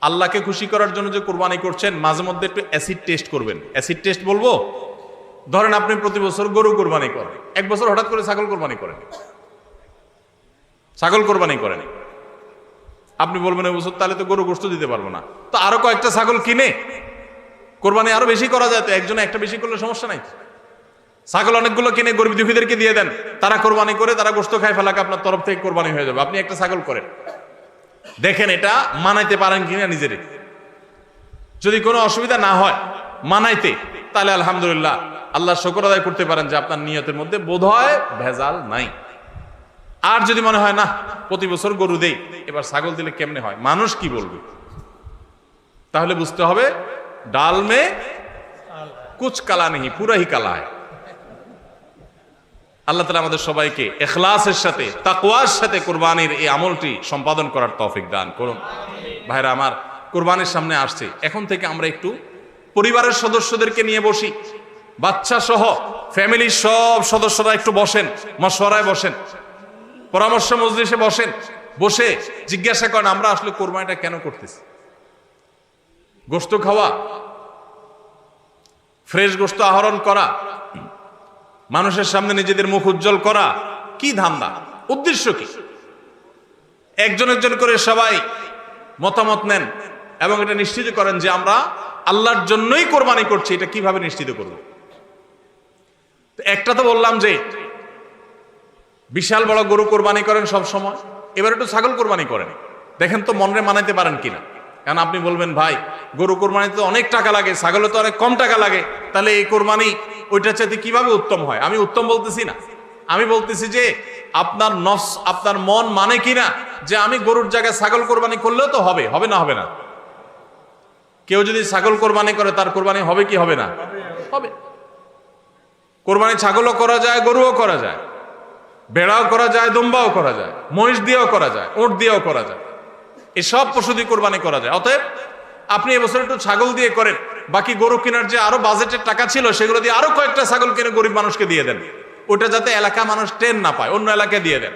আল্লাহকে খুশি করার জন্য যে কোরবানি করছেন, মাঝে মধ্যে একটু অ্যাসিড টেস্ট করবেন। অ্যাসিড টেস্ট বলবো, ধরেন আপনি প্রতি বছর গরু কোরবানি করেন, এক বছর হঠাৎ করে ছাগল কোরবানি করেন, ছাগল কোরবানি করেন, আপনি বলবেন এই বছর তাহলে তো গরু গোশত দিতে পারবো না, তো আরো কয়েকটা ছাগল কিনে কোরবানি আরো বেশি করা যায়, তো একজনে একটা বেশি করলে সমস্যা নাই। ছাগল অনেকগুলো কিনে গরিব দুঃখীদেরকে দিয়ে দেন, তারা কোরবানি করে তারা গোশত খায় ফেলাকে আপনার তরফ থেকে কোরবানি হয়ে যাবে। আপনি একটা ছাগল করেন, দেখেন এটা মানাইতে পারেন কিনা নিজের। যদি কোনো অসুবিধা না হয় মানাইতে, তাহলে আলহামদুলিল্লাহ আল্লাহ শুকর আদায় করতে পারেন যে আপনার নিয়তের মধ্যে বোধহয় ভেজাল নাই। আর যদি মনে হয় না প্রতি বছর গরু দেই, এবার ছাগল দিলে কেমনে হয়, মানুষ কি বলবে, তাহলে বুঝতে হবে ডাল মে কুচ কালা নেই, পুরা হি কালা হয়। আল্লাহ তাআলা আমাদের সবাইকে ইখলাসের সাথে তাকওয়ার সাথে কুরবানির এই আমলটি সম্পাদন করার তৌফিক দান করুন। ভাইরা আমার, কুরবানির সামনে আসছে, এখন থেকে আমরা একটু পরিবারের সদস্যদেরকে নিয়ে বসি, বাচ্চা সহ ফ্যামিলির সব সদস্যরা একটু বসেন, মশওয়ারায় বসেন, পরামর্শ মজলিসে বসেন, বসে জিজ্ঞাসা করেন আমরা আসলে কোরবানিটা কেন করতেছি। গোশত খাওয়া, ফ্রেশ গোশত আহরণ করা, মানুষের সামনে নিজেদের মুখ উজ্জ্বল করা, কি ধান্দা, উদ্দেশ্য কি? একজন একজন করে সবাই মতামত নেন এবং এটা নিশ্চিত করেন যে আমরা আল্লাহর জন্যই কোরবানি করছি। এটা কিভাবে নিশ্চিত করব? একটা তো বললাম যে বিশাল বড় গরু কোরবানি করেন সব সময়, এবার একটু ছাগল কোরবানি করেন, দেখেন তো মনে মানাইতে পারেন কিনা। কারণ আপনি বলবেন ভাই গরু কোরবানিতে তো অনেক টাকা লাগে, ছাগলে তো অনেক কম টাকা লাগে, তাহলে এই কোরবানি ওইটার চাইতে কিভাবে উত্তম হয়? আমি উত্তম বলতেছি না, আমি বলতেছি যে আপনার নফস, আপনার মন মানে কিনা যে আমি গরুর জায়গায় ছাগল কোরবানি করলেও তো হবে, হবে না হবে না? কেউ যদি ছাগল কোরবানি করে তার কোরবানি হবে কি হবে না? হবে। কোরবানি ছাগলও করা যায়, গরুও করা যায়, ভেড়াও করা যায়, দুম্বাও করা যায়, মহিষ দিয়েও করা যায়, উট দিয়েও করা যায়, এসব পশু দিয়ে কোরবানি করা যায়। অতএব আপনি এবছর একটু ছাগল দিয়ে করেন, বাকি গরু কেনার যে আরো বাজেটের টাকা ছিল সেগুলো দিয়ে আরো কয়েকটা ছাগল কিনে গরিব মানুষকে দিয়ে দেন, ওটা যাতে এলাকা মানুষ টেন না পায়, অন্য এলাকায় দিয়ে দেন।